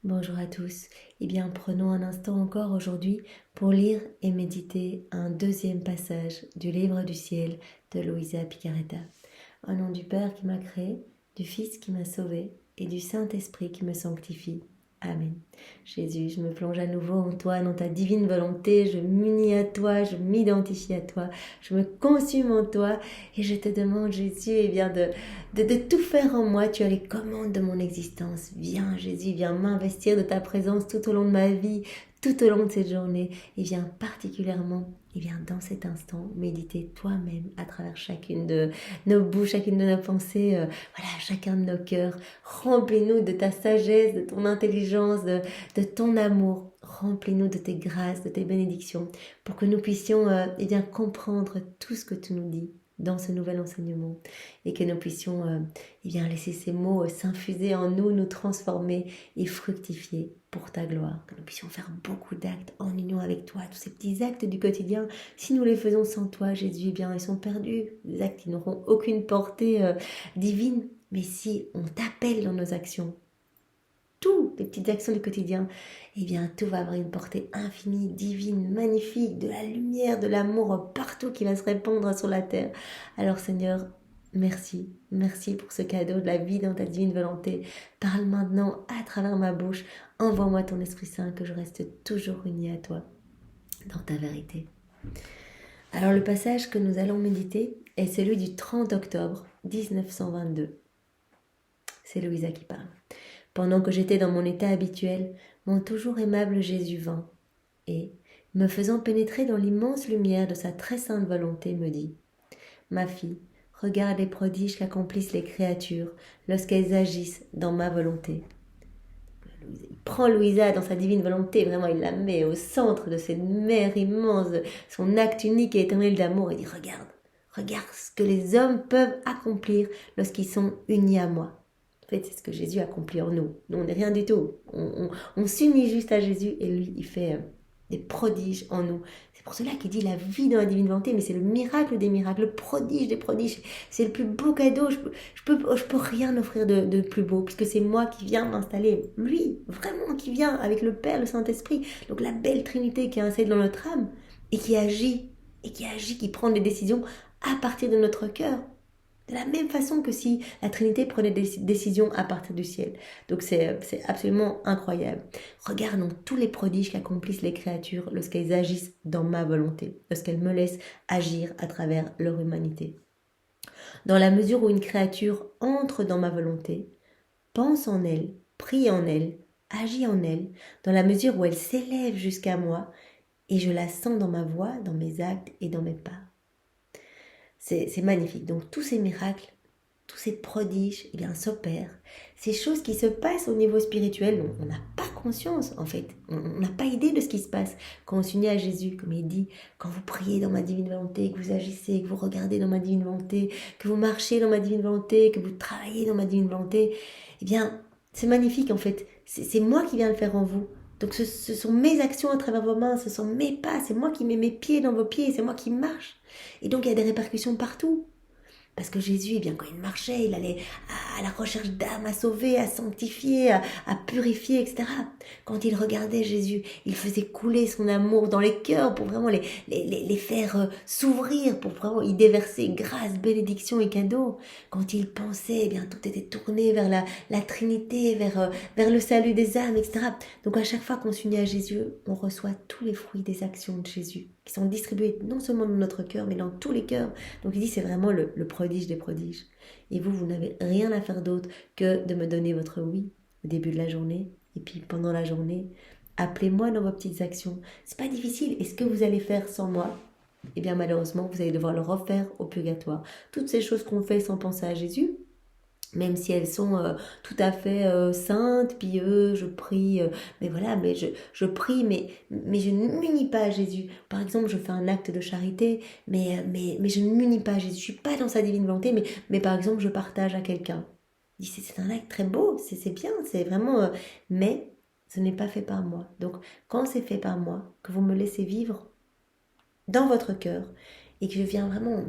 Bonjour à tous. Eh bien, prenons un instant encore aujourd'hui pour lire et méditer un deuxième passage du livre du ciel de Luisa Picaretta. Au nom du Père qui m'a créé, du Fils qui m'a sauvé et du Saint-Esprit qui me sanctifie. Amen. Jésus, je me plonge à nouveau en toi, dans ta divine volonté, je m'unis à toi, je m'identifie à toi, je me consume en toi et je te demande, Jésus, eh bien de tout faire en moi. Tu as les commandes de mon existence. Viens, Jésus, viens m'investir de ta présence tout au long de ma vie, tout au long de cette journée et viens particulièrement, et viens dans cet instant méditer toi-même à travers chacune de nos bouches, chacune de nos pensées, chacun de nos cœurs. Remplis-nous de ta sagesse, de ton intelligence, de ton amour. Remplis-nous de tes grâces, de tes bénédictions, pour que nous puissions comprendre tout ce que tu nous dis dans ce nouvel enseignement et que nous puissions laisser ces mots s'infuser en nous, nous transformer et fructifier pour ta gloire, que nous puissions faire beaucoup d'actes en union avec toi, tous ces petits actes du quotidien. Si nous les faisons sans toi, Jésus, ils sont perdus, des actes qui n'auront aucune portée divine. Mais si on t'appelle dans nos actions, toutes les petites actions du quotidien, tout va avoir une portée infinie, divine, magnifique, de la lumière, de l'amour partout qui va se répandre sur la terre. Alors Seigneur, merci pour ce cadeau de la vie dans ta divine volonté. Parle maintenant à travers ma bouche, envoie-moi ton Esprit Saint, que je reste toujours unie à toi, dans ta vérité. Alors le passage que nous allons méditer est celui du 30 octobre 1922. C'est Louisa qui parle. Pendant que j'étais dans mon état habituel, mon toujours aimable Jésus vint et, me faisant pénétrer dans l'immense lumière de sa très sainte volonté, me dit « Ma fille, regarde les prodiges qu'accomplissent les créatures lorsqu'elles agissent dans ma volonté. » Il prend Louisa dans sa divine volonté, vraiment il la met au centre de cette mer immense, son acte unique et éternel d'amour, et dit « Regarde ce que les hommes peuvent accomplir lorsqu'ils sont unis à moi. » En fait, c'est ce que Jésus accomplit en nous. Nous, on n'est rien du tout. On s'unit juste à Jésus et lui, il fait des prodiges en nous. C'est pour cela qu'il dit la vie dans la divine volonté, mais c'est le miracle des miracles, le prodige des prodiges. C'est le plus beau cadeau. Je peux rien offrir de plus beau, puisque c'est moi qui viens m'installer. Lui, vraiment, qui vient avec le Père, le Saint-Esprit. Donc la belle Trinité qui est installée dans notre âme et qui agit, qui prend des décisions à partir de notre cœur. De la même façon que si la Trinité prenait des décisions à partir du ciel. Donc c'est absolument incroyable. Regardons tous les prodiges qu'accomplissent les créatures lorsqu'elles agissent dans ma volonté, lorsqu'elles me laissent agir à travers leur humanité. Dans la mesure où une créature entre dans ma volonté, pense en elle, prie en elle, agit en elle, dans la mesure où elle s'élève jusqu'à moi, et je la sens dans ma voix, dans mes actes et dans mes pas. C'est magnifique. Donc tous ces miracles, tous ces prodiges, s'opèrent. Ces choses qui se passent au niveau spirituel, on n'a pas conscience en fait. On n'a pas idée de ce qui se passe quand on s'unit à Jésus, comme il dit, quand vous priez dans ma divine volonté, que vous agissez, que vous regardez dans ma divine volonté, que vous marchez dans ma divine volonté, que vous travaillez dans ma divine volonté. C'est magnifique en fait. C'est moi qui viens le faire en vous. Donc ce sont mes actions à travers vos mains, ce sont mes pas, c'est moi qui mets mes pieds dans vos pieds, c'est moi qui marche. Et donc il y a des répercussions partout. Parce que Jésus, quand il marchait, il allait à la recherche d'âmes à sauver, à sanctifier, à purifier, etc. Quand il regardait Jésus, il faisait couler son amour dans les cœurs pour vraiment les faire s'ouvrir, pour vraiment y déverser grâce, bénédiction et cadeaux. Quand il pensait, tout était tourné vers la Trinité, vers le salut des âmes, etc. Donc à chaque fois qu'on s'unit à Jésus, on reçoit tous les fruits des actions de Jésus, qui sont distribués non seulement dans notre cœur, mais dans tous les cœurs. Donc il dit, c'est vraiment le prodige des prodiges. Et vous n'avez rien à faire d'autre que de me donner votre oui au début de la journée, et puis pendant la journée. Appelez-moi dans vos petites actions. C'est pas difficile. Et ce que vous allez faire sans moi, malheureusement, vous allez devoir le refaire au purgatoire. Toutes ces choses qu'on fait sans penser à Jésus, même si elles sont tout à fait saintes, pieuses, je prie, je prie, mais je ne m'unis pas à Jésus. Par exemple, je fais un acte de charité, mais je ne m'unis pas à Jésus. Je suis pas dans sa divine volonté, mais par exemple, je partage à quelqu'un. C'est un acte très beau, c'est bien, c'est vraiment... mais ce n'est pas fait par moi. Donc, quand c'est fait par moi, que vous me laissez vivre dans votre cœur, et que je viens vraiment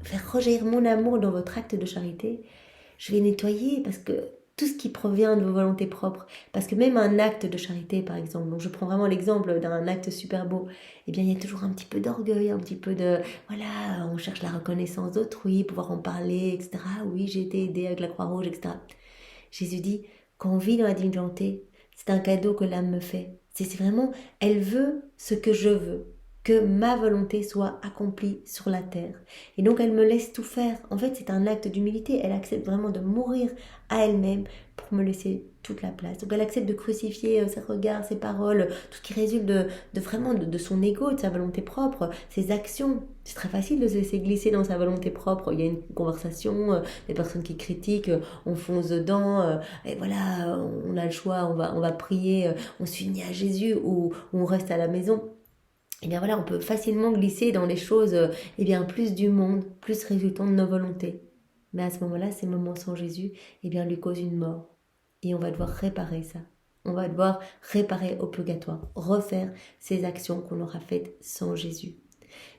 faire rejaillir mon amour dans votre acte de charité, je vais nettoyer parce que tout ce qui provient de vos volontés propres. Parce que même un acte de charité, par exemple, donc je prends vraiment l'exemple d'un acte super beau, eh bien, il y a toujours un petit peu d'orgueil, un petit peu de, voilà, on cherche la reconnaissance d'autrui, pouvoir en parler, etc. Oui, j'ai été aidée avec la Croix-Rouge, etc. Jésus dit, quand on vit dans la divine volonté, c'est un cadeau que l'âme me fait. C'est vraiment, elle veut ce que je veux, que ma volonté soit accomplie sur la terre. Et donc elle me laisse tout faire. En fait, c'est un acte d'humilité. Elle accepte vraiment de mourir à elle-même pour me laisser toute la place. Donc elle accepte de crucifier ses regards, ses paroles, tout ce qui résulte de son ego, de sa volonté propre, ses actions. C'est très facile de se laisser glisser dans sa volonté propre. Il y a une conversation, des personnes qui critiquent, on fonce dedans, et voilà, on a le choix, on va prier, on s'unit à Jésus ou on reste à la maison. Et bien voilà, on peut facilement glisser dans les choses et bien plus du monde, plus résultant de nos volontés. Mais à ce moment-là, ces moments sans Jésus, et bien lui causent une mort. Et on va devoir réparer ça. On va devoir réparer au purgatoire, refaire ces actions qu'on aura faites sans Jésus.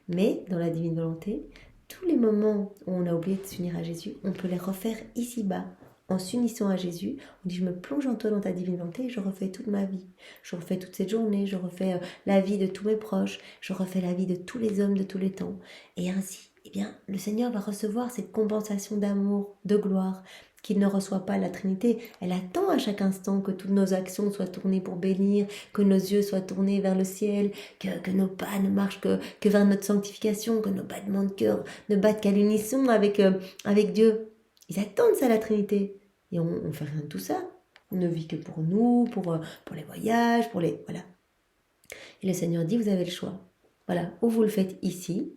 Mais dans la divine volonté, tous les moments où on a oublié de s'unir à Jésus, on peut les refaire ici-bas. En s'unissant à Jésus, on dit je me plonge en toi dans ta divine volonté et je refais toute ma vie. Je refais toute cette journée, je refais la vie de tous mes proches, je refais la vie de tous les hommes de tous les temps. Et ainsi, eh bien, le Seigneur va recevoir cette compensation d'amour, de gloire, qu'il ne reçoit pas la Trinité. Elle attend à chaque instant que toutes nos actions soient tournées pour bénir, que nos yeux soient tournés vers le ciel, que nos pas ne marchent que vers notre sanctification, que nos battements de cœur ne battent qu'à l'unisson avec Dieu. Ils attendent ça, la Trinité. Et on ne fait rien de tout ça. On ne vit que pour nous, pour les voyages, pour les... Voilà. Et le Seigneur dit, vous avez le choix. Voilà, ou vous le faites ici,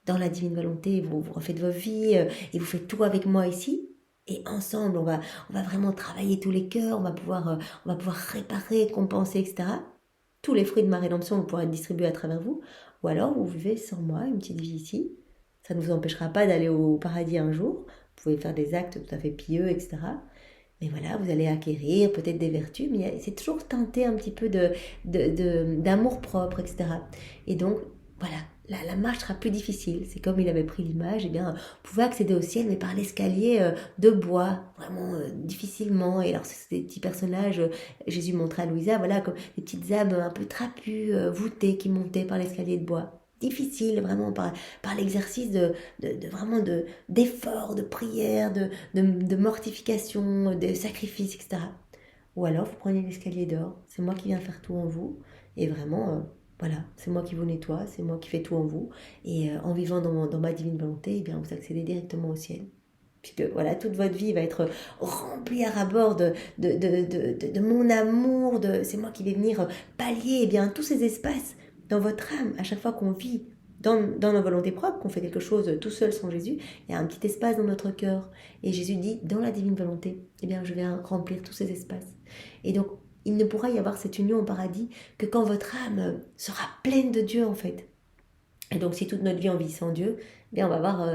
dans la divine volonté, vous refaites vos vies, et vous faites tout avec moi ici, et ensemble, on va vraiment travailler tous les cœurs, on va pouvoir réparer, compenser, etc. Tous les fruits de ma rédemption vont pouvoir être distribués à travers vous. Ou alors, vous vivez sans moi, une petite vie ici. Ça ne vous empêchera pas d'aller au paradis un jour. Vous pouvez faire des actes tout à fait pieux, etc. Mais voilà, vous allez acquérir peut-être des vertus, mais c'est toujours teinté un petit peu d'amour propre, etc. Et donc, voilà, la marche sera plus difficile. C'est comme il avait pris l'image, eh bien, vous pouvez accéder au ciel, mais par l'escalier de bois, vraiment difficilement. Et alors, c'est des petits personnages, Jésus montrait à Louisa, voilà, comme des petites âmes un peu trapues, voûtées, qui montaient par l'escalier de bois. Difficile, vraiment, par l'exercice d'effort, de prière, de mortification, de sacrifice, etc. Ou alors, vous prenez l'escalier d'or, c'est moi qui viens faire tout en vous, et vraiment... voilà, c'est moi qui vous nettoie, c'est moi qui fais tout en vous. Et en vivant dans ma divine volonté, eh bien, vous accédez directement au ciel. Puisque voilà, toute votre vie va être remplie à ras-bord de mon amour, c'est moi qui vais venir pallier eh bien, tous ces espaces dans votre âme. À chaque fois qu'on vit dans nos volontés propres, qu'on fait quelque chose tout seul sans Jésus, il y a un petit espace dans notre cœur. Et Jésus dit, dans la divine volonté, eh bien, je viens remplir tous ces espaces. Et donc, il ne pourra y avoir cette union au paradis que quand votre âme sera pleine de Dieu, en fait. Et donc, si toute notre vie on vit sans Dieu, eh bien, on va avoir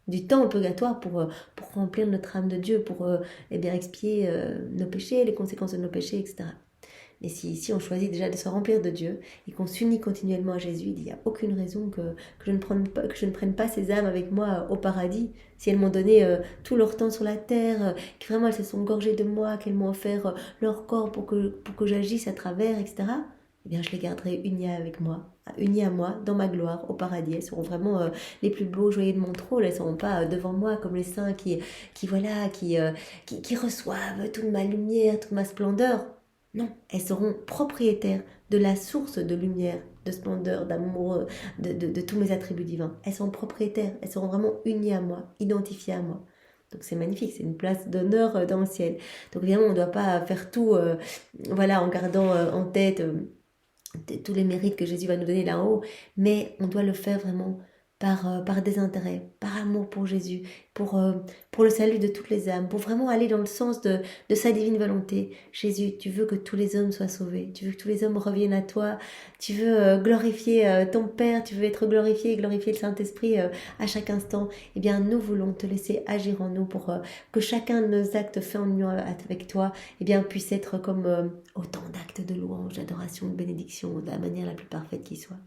du temps au purgatoire pour remplir notre âme de Dieu, pour eh bien, expier nos péchés, les conséquences de nos péchés, etc. Mais si on choisit déjà de se remplir de Dieu et qu'on s'unit continuellement à Jésus, il n'y a aucune raison que je ne prenne pas ces âmes avec moi au paradis. Si elles m'ont donné tout leur temps sur la terre, que vraiment elles se sont gorgées de moi, qu'elles m'ont offert leur corps pour que j'agisse à travers, etc., eh bien je les garderai unies avec moi, unies à moi, dans ma gloire, au paradis. Elles seront vraiment les plus beaux joyaux de mon trône. Elles ne seront pas devant moi comme les saints qui reçoivent toute ma lumière, toute ma splendeur. Non, elles seront propriétaires de la source de lumière, de splendeur, d'amour, de tous mes attributs divins. Elles sont propriétaires, elles seront vraiment unies à moi, identifiées à moi. Donc c'est magnifique, c'est une place d'honneur dans le ciel. Donc évidemment, on ne doit pas faire tout voilà, en gardant en tête tous les mérites que Jésus va nous donner là-haut, mais on doit le faire vraiment par désintérêt, par amour pour Jésus, pour le salut de toutes les âmes, pour vraiment aller dans le sens de sa divine volonté. Jésus, tu veux que tous les hommes soient sauvés, tu veux que tous les hommes reviennent à toi, tu veux glorifier ton Père, tu veux être glorifié et glorifier le Saint-Esprit à chaque instant. Eh bien, nous voulons te laisser agir en nous pour que chacun de nos actes faits en union avec toi eh bien, puisse être comme autant d'actes de louange, d'adoration, de bénédiction, de la manière la plus parfaite qui soit.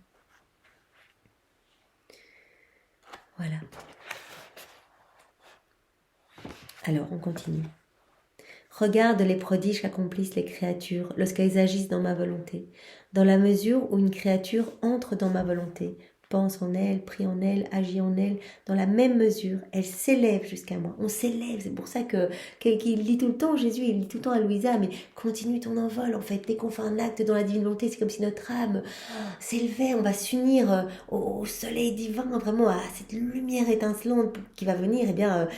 Voilà. Alors, on continue. Regarde les prodiges qu'accomplissent les créatures lorsqu'elles agissent dans ma volonté. Dans la mesure où une créature entre dans ma volonté, pense en elle, prie en elle, agit en elle, dans la même mesure, elle s'élève jusqu'à moi. On s'élève, c'est pour ça qu'il dit tout le temps, Jésus, il dit tout le temps à Louisa, mais continue ton envol, en fait, dès qu'on fait un acte dans la divine volonté, c'est comme si notre âme s'élevait, on va s'unir au soleil divin, vraiment à cette lumière étincelante qui va venir, eh bien,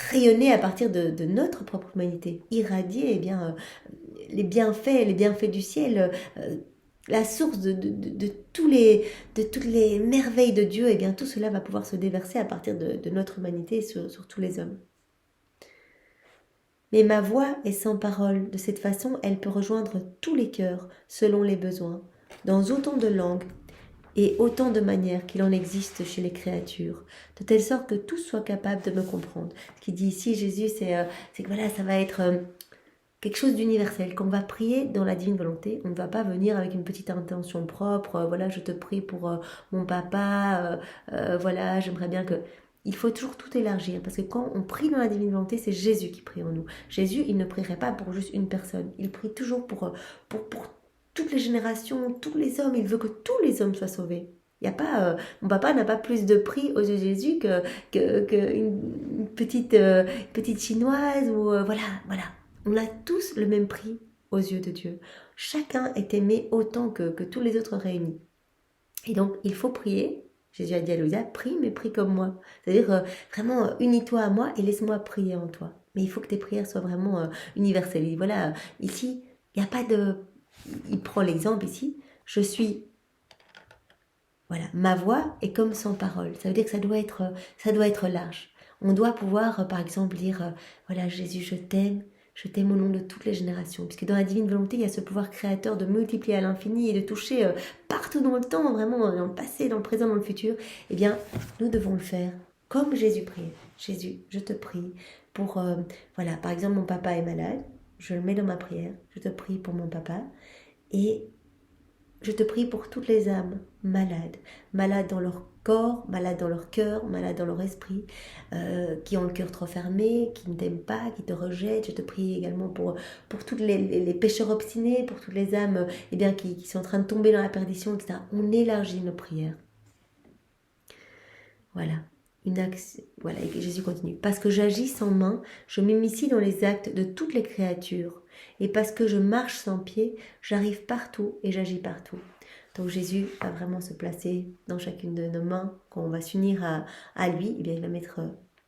rayonner à partir de notre propre humanité, irradier, eh bien, les bienfaits du ciel, la source de toutes les merveilles de Dieu, et bien tout cela va pouvoir se déverser à partir de notre humanité sur tous les hommes. Mais ma voix est sans parole. De cette façon, elle peut rejoindre tous les cœurs selon les besoins, dans autant de langues et autant de manières qu'il en existe chez les créatures, de telle sorte que tous soient capables de me comprendre. Ce qu'il dit ici, Jésus, c'est que voilà, ça va être quelque chose d'universel. Quand on va prier dans la divine volonté, on ne va pas venir avec une petite intention propre, voilà, je te prie pour mon papa, voilà, j'aimerais bien que... Il faut toujours tout élargir, parce que quand on prie dans la divine volonté, c'est Jésus qui prie en nous. Jésus, il ne prierait pas pour juste une personne, il prie toujours pour toutes les générations, tous les hommes, il veut que tous les hommes soient sauvés. Il y a pas, mon papa n'a pas plus de prix aux yeux de Jésus qu'une petite chinoise, ou voilà. On a tous le même prix aux yeux de Dieu. Chacun est aimé autant que tous les autres réunis. Et donc, il faut prier. Jésus a dit à Louisa, prie, mais prie comme moi. C'est-à-dire, vraiment, unis-toi à moi et laisse-moi prier en toi. Mais il faut que tes prières soient vraiment universelles. Et voilà, ici, il n'y a pas de... Il prend l'exemple ici. Je suis... Voilà, ma voix est comme sans parole. Ça veut dire que ça doit être large. On doit pouvoir, par exemple, dire, voilà, Jésus, je t'aime au nom de toutes les générations. Puisque dans la divine volonté, il y a ce pouvoir créateur de multiplier à l'infini et de toucher partout dans le temps, vraiment dans le passé, dans le présent, dans le futur. Eh bien, nous devons le faire comme Jésus priait. Jésus, je te prie pour... voilà, par exemple, mon papa est malade. Je le mets dans ma prière. Je te prie pour mon papa. Et je te prie pour toutes les âmes malades dans leur corps, malades dans leur cœur, malades dans leur esprit, qui ont le cœur trop fermé, qui ne t'aiment pas, qui te rejettent. Je te prie également pour tous les pécheurs obstinés, pour toutes les âmes eh bien, qui sont en train de tomber dans la perdition, etc. On élargit nos prières. Voilà. Voilà, et Jésus continue. Parce que j'agis sans main, je m'immiscie dans les actes de toutes les créatures. Et parce que je marche sans pied, j'arrive partout et j'agis partout. Donc Jésus va vraiment se placer dans chacune de nos mains. Quand on va s'unir à lui, eh bien, il va mettre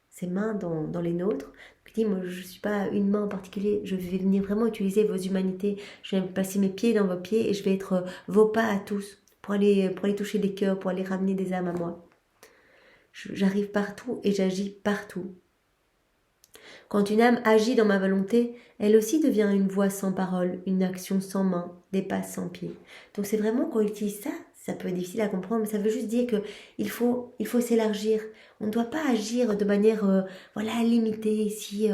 ses mains dans les nôtres. Il dit, moi je ne suis pas une main en particulier, je vais venir vraiment utiliser vos humanités. Je vais placer mes pieds dans vos pieds et je vais être vos pas à tous pour aller toucher des cœurs, pour aller ramener des âmes à moi. J'arrive partout et j'agis partout. Quand une âme agit dans ma volonté, elle aussi devient une voix sans parole, une action sans main, des pas sans pied. Donc c'est vraiment quand on utilise ça, ça peut être difficile à comprendre, mais ça veut juste dire qu'il faut s'élargir. On ne doit pas agir de manière limitée. Si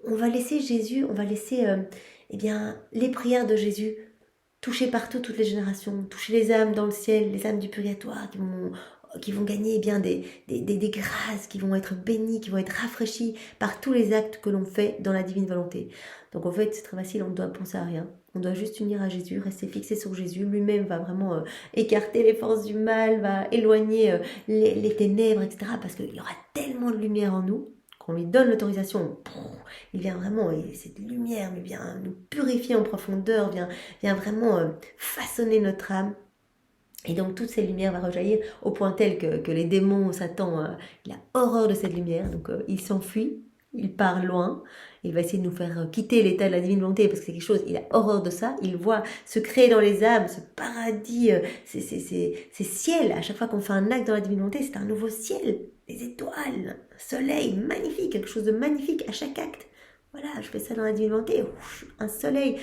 on va laisser Jésus, on va laisser les prières de Jésus toucher partout toutes les générations, toucher les âmes dans le ciel, les âmes du purgatoire qui vont gagner des grâces, qui vont être bénies, qui vont être rafraîchies par tous les actes que l'on fait dans la divine volonté. Donc en fait, c'est très facile, on ne doit penser à rien. On doit juste unir à Jésus, rester fixé sur Jésus. Lui-même va vraiment écarter les forces du mal, va éloigner les ténèbres, etc. Parce qu'il y aura tellement de lumière en nous, qu'on lui donne l'autorisation, il vient vraiment, et cette lumière vient nous purifier en profondeur, vient vraiment façonner notre âme. Et donc toute cette lumière va rejaillir au point tel que les démons, Satan, il a horreur de cette lumière, donc il s'enfuit, il part loin, il va essayer de nous faire quitter l'état de la divine volonté, parce que c'est quelque chose, il a horreur de ça, il voit se créer dans les âmes, ce paradis, ces ciels, à chaque fois qu'on fait un acte dans la divine volonté, c'est un nouveau ciel, des étoiles, un soleil magnifique, quelque chose de magnifique à chaque acte. Voilà, je fais ça dans la divine volonté, un soleil,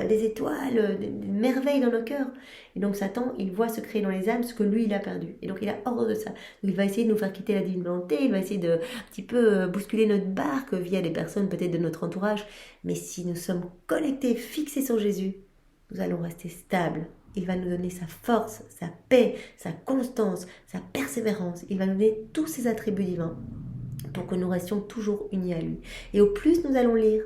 des étoiles, des merveilles dans nos cœurs. Et donc Satan, il voit se créer dans les âmes ce que lui, il a perdu. Et donc il a horreur de ça. Donc, il va essayer de nous faire quitter la divine volonté, il va essayer de un petit peu bousculer notre barque via des personnes peut-être de notre entourage. Mais si nous sommes connectés, fixés sur Jésus, nous allons rester stables. Il va nous donner sa force, sa paix, sa constance, sa persévérance. Il va nous donner tous ses attributs divins pour que nous restions toujours unis à lui. Et au plus nous allons lire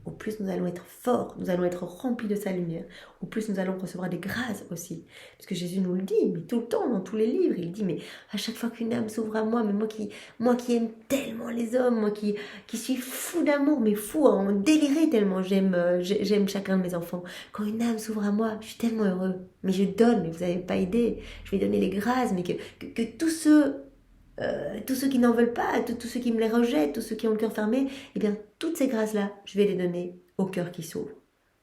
au plus nous allons être forts, nous allons être remplis de sa lumière, au plus nous allons recevoir des grâces aussi. Parce que Jésus nous le dit, mais tout le temps, dans tous les livres, il dit, mais à chaque fois qu'une âme s'ouvre à moi, mais moi qui aime tellement les hommes, qui suis fou d'amour, mais fou, en déliré tellement j'aime chacun de mes enfants. Quand une âme s'ouvre à moi, je suis tellement heureux. Mais je donne, mais vous n'avez pas aidé. Je vais donner les grâces, mais que tous ceux qui n'en veulent pas, tous ceux qui me les rejettent, tous ceux qui ont le cœur fermé, eh bien, toutes ces grâces-là, je vais les donner au cœur qui s'ouvre.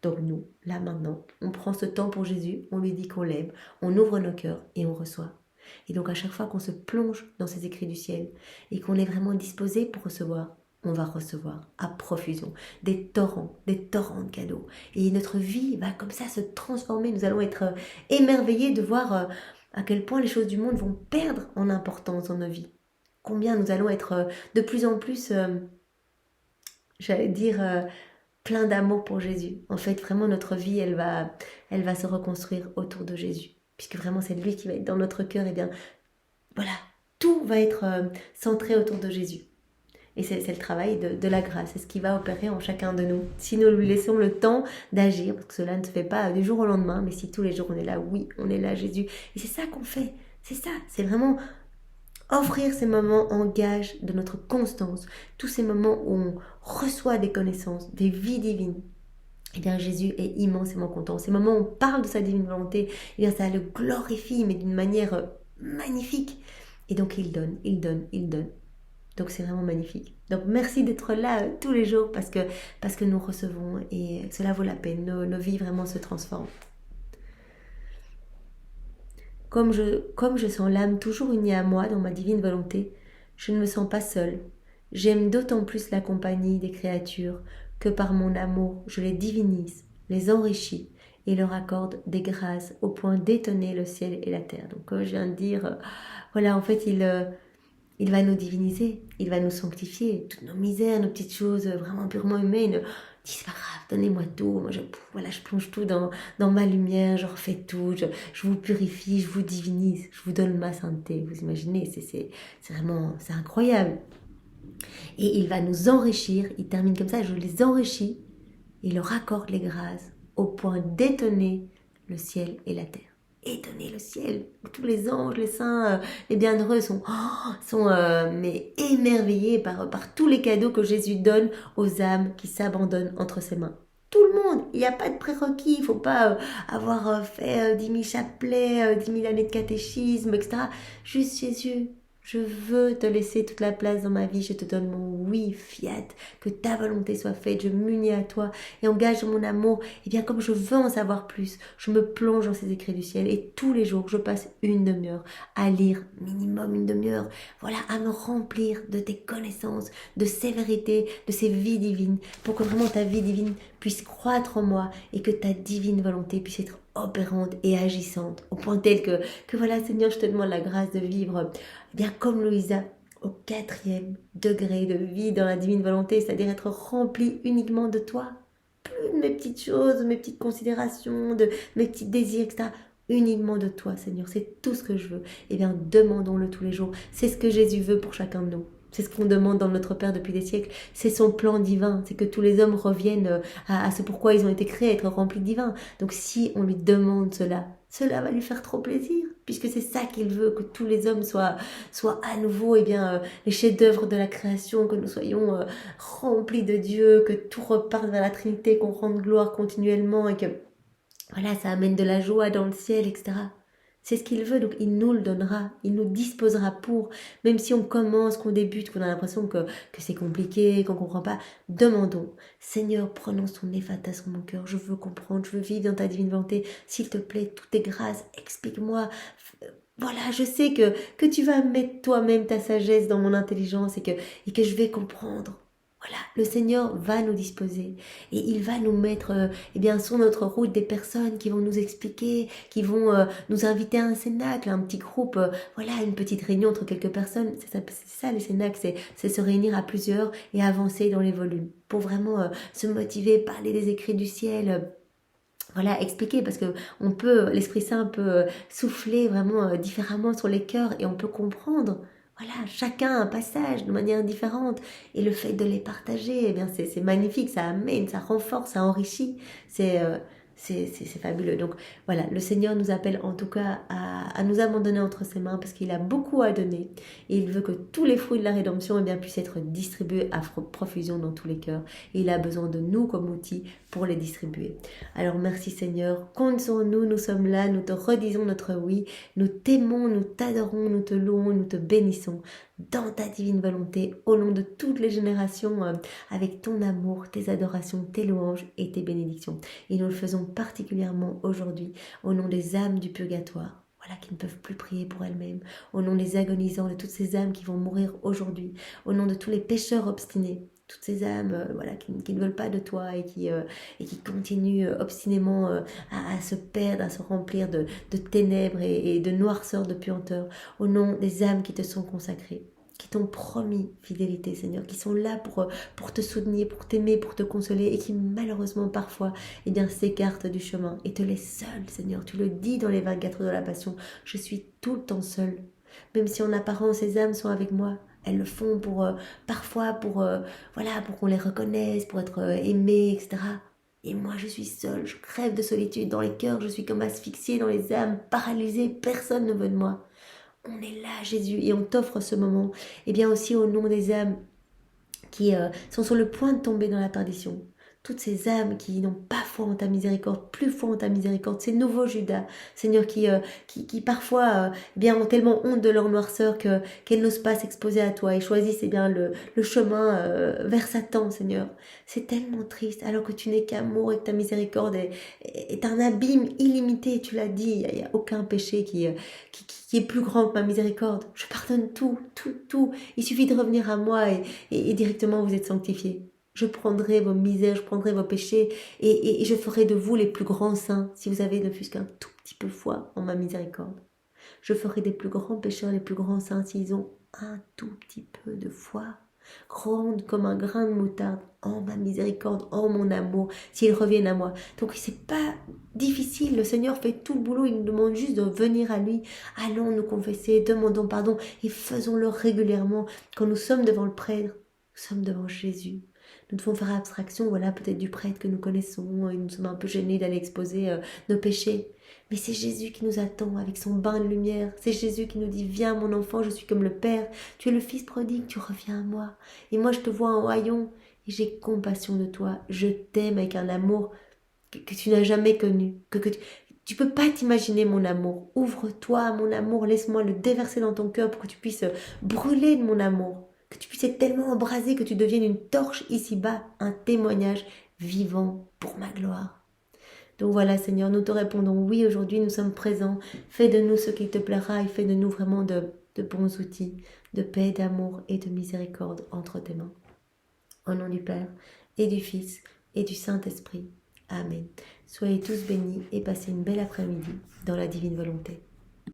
Donc nous, là maintenant, on prend ce temps pour Jésus, on lui dit qu'on l'aime, on ouvre nos cœurs et on reçoit. Et donc à chaque fois qu'on se plonge dans ces écrits du ciel et qu'on est vraiment disposé pour recevoir, on va recevoir à profusion des torrents de cadeaux. Et notre vie va comme ça se transformer, nous allons être émerveillés de voir à quel point les choses du monde vont perdre en importance dans nos vies. Combien nous allons être de plus en plus, plein d'amour pour Jésus. En fait, vraiment, notre vie, elle va se reconstruire autour de Jésus. Puisque vraiment, c'est lui qui va être dans notre cœur. Et bien, voilà, tout va être centré autour de Jésus. Et c'est le travail de la grâce, c'est ce qui va opérer en chacun de nous. Si nous lui laissons le temps d'agir, parce que cela ne se fait pas du jour au lendemain, mais si tous les jours on est là, oui, on est là, Jésus. Et c'est ça qu'on fait, c'est ça, c'est vraiment offrir ces moments en gage de notre constance, tous ces moments où on reçoit des connaissances, des vies divines. Eh bien, Jésus est immensément content. Ces moments où on parle de sa divine volonté, eh bien, ça le glorifie, mais d'une manière magnifique. Et donc, il donne, il donne, il donne. Donc c'est vraiment magnifique. Donc merci d'être là tous les jours parce que nous recevons et cela vaut la peine. Nos vies vraiment se transforment. Comme je sens l'âme toujours unie à moi dans ma divine volonté, je ne me sens pas seule. J'aime d'autant plus la compagnie des créatures que par mon amour je les divinise, les enrichis et leur accorde des grâces au point d'étonner le ciel et la terre. Donc comme je viens de dire, voilà, en fait il va nous diviniser, il va nous sanctifier, toutes nos misères, nos petites choses vraiment purement humaines. C'est pas grave, donnez-moi tout, moi je plonge tout dans ma lumière, je refais tout, je vous purifie, je vous divinise, je vous donne ma sainteté. Vous imaginez, c'est vraiment, c'est incroyable. Et il va nous enrichir, il termine comme ça, je les enrichis, il leur accorde les grâces au point d'étonner le ciel et la terre. Étonner le ciel, tous les anges, les saints, les bienheureux sont mais émerveillés par tous les cadeaux que Jésus donne aux âmes qui s'abandonnent entre ses mains. Tout le monde, il n'y a pas de prérequis, il ne faut pas avoir fait 10 000 chapelets, 10 000 années de catéchisme, etc. Juste Jésus, je veux te laisser toute la place dans ma vie, je te donne mon oui, fiat, que ta volonté soit faite, je m'unis à toi et engage mon amour. Et bien comme je veux en savoir plus, je me plonge dans ces écrits du ciel et tous les jours je passe une demi-heure à lire, minimum une demi-heure, voilà, à me remplir de tes connaissances, de ces vérités, de ces vies divines, pour que vraiment ta vie divine puisse croître en moi et que ta divine volonté puisse être opérante et agissante, au point tel que voilà Seigneur, je te demande la grâce de vivre bien comme Louisa, au 4e degré de vie dans la divine volonté, c'est-à-dire être remplie uniquement de toi, plus de mes petites choses, de mes petites considérations, de mes petits désirs, etc., uniquement de toi Seigneur, c'est tout ce que je veux. Eh bien demandons-le tous les jours, c'est ce que Jésus veut pour chacun de nous. C'est ce qu'on demande dans notre Père depuis des siècles. C'est son plan divin. C'est que tous les hommes reviennent à ce pourquoi ils ont été créés, être remplis de divin. Donc si on lui demande cela, cela va lui faire trop plaisir. Puisque c'est ça qu'il veut, que tous les hommes soient à nouveau les chefs-d'œuvre de la création, que nous soyons remplis de Dieu, que tout reparte vers la Trinité, qu'on rende gloire continuellement et que voilà, ça amène de la joie dans le ciel, etc. C'est ce qu'il veut, donc il nous le donnera, il nous disposera pour, même si on commence, qu'on débute, qu'on a l'impression que c'est compliqué, qu'on ne comprend pas, demandons, Seigneur, prononce ton ephata sur mon cœur, je veux comprendre, je veux vivre dans ta divine volonté, s'il te plaît, tout est grâce, explique-moi, voilà, je sais que tu vas mettre toi-même ta sagesse dans mon intelligence et que je vais comprendre. Voilà, le Seigneur va nous disposer et il va nous mettre sur notre route des personnes qui vont nous expliquer, qui vont nous inviter à un cénacle, un petit groupe, une petite réunion entre quelques personnes. C'est ça les cénacles, c'est se réunir à plusieurs et avancer dans les volumes pour vraiment se motiver, parler des écrits du ciel. Expliquer parce que l'Esprit Saint peut souffler vraiment différemment sur les cœurs et on peut comprendre. voilà, chacun a un passage de manière différente. Et le fait de les partager, eh bien, c'est magnifique, ça amène, ça renforce, ça enrichit. C'est c'est fabuleux. Donc voilà, le Seigneur nous appelle en tout cas à nous abandonner entre ses mains parce qu'il a beaucoup à donner. Et il veut que tous les fruits de la rédemption eh bien, puissent être distribués à profusion dans tous les cœurs. Et il a besoin de nous comme outils pour les distribuer. Alors merci Seigneur, compte sur nous, nous sommes là, nous te redisons notre oui. Nous t'aimons, nous t'adorons, nous te louons, nous te bénissons dans ta divine volonté, au nom de toutes les générations, avec ton amour, tes adorations, tes louanges et tes bénédictions. Et nous le faisons particulièrement aujourd'hui, au nom des âmes du purgatoire, voilà, qui ne peuvent plus prier pour elles-mêmes, au nom des agonisants, de toutes ces âmes qui vont mourir aujourd'hui, au nom de tous les pécheurs obstinés, toutes ces âmes voilà, qui ne veulent pas de toi et qui continuent obstinément à se perdre, à se remplir de ténèbres et de noirceur, de puanteur, au nom des âmes qui te sont consacrées, qui t'ont promis fidélité, Seigneur, qui sont là pour te soutenir, pour t'aimer, pour te consoler, et qui malheureusement parfois eh bien, s'écartent du chemin et te laissent seul, Seigneur. Tu le dis dans les 24 heures de la Passion, je suis tout le temps seule. Même si en apparence ces âmes sont avec moi, elles le font parfois voilà, pour qu'on les reconnaisse, pour être aimées, etc. Et moi, je suis seule, je crève de solitude dans les cœurs, je suis comme asphyxiée dans les âmes, paralysée, personne ne veut de moi. On est là, Jésus, et on t'offre ce moment. Et bien aussi au nom des âmes qui sont sur le point de tomber dans la perdition. Toutes ces âmes qui n'ont pas foi en ta miséricorde, plus foi en ta miséricorde, ces nouveaux Judas, Seigneur, qui parfois eh bien, ont tellement honte de leur noirceur qu'elles n'osent pas s'exposer à toi et choisissent eh bien, le chemin vers Satan, Seigneur. C'est tellement triste, alors que tu n'es qu'amour et que ta miséricorde est un abîme illimité, tu l'as dit, il n'y a aucun péché qui est plus grand que ma miséricorde. Je pardonne tout, tout, tout. Il suffit de revenir à moi et directement vous êtes sanctifiés. Je prendrai vos misères, je prendrai vos péchés et je ferai de vous les plus grands saints si vous avez ne fût-ce qu'un tout petit peu foi en ma miséricorde. Je ferai des plus grands pécheurs les plus grands saints s'ils ont un tout petit peu de foi, grande comme un grain de moutarde, en ma miséricorde, en mon amour, s'ils reviennent à moi. Donc c'est pas difficile, le Seigneur fait tout le boulot, il nous demande juste de venir à lui. Allons nous confesser, demandons pardon et faisons-le régulièrement. Quand nous sommes devant le prêtre, nous sommes devant Jésus. Nous devons faire abstraction, voilà, peut-être du prêtre que nous connaissons, et nous sommes un peu gênés d'aller exposer nos péchés. Mais c'est Jésus qui nous attend avec son bain de lumière. C'est Jésus qui nous dit, viens mon enfant, je suis comme le Père. Tu es le Fils prodigue, tu reviens à moi. Et moi je te vois en haillon et j'ai compassion de toi. Je t'aime avec un amour que tu n'as jamais connu. Tu peux pas t'imaginer mon amour. Ouvre-toi à mon amour, laisse-moi le déverser dans ton cœur pour que tu puisses brûler de mon amour. Que tu puisses être tellement embrasé que tu deviennes une torche ici-bas, un témoignage vivant pour ma gloire. Donc voilà Seigneur, nous te répondons oui aujourd'hui, nous sommes présents. Fais de nous ce qu'il te plaira et fais de nous vraiment de bons outils, de paix, d'amour et de miséricorde entre tes mains. Au nom du Père et du Fils et du Saint-Esprit. Amen. Soyez tous bénis et passez une belle après-midi dans la divine volonté.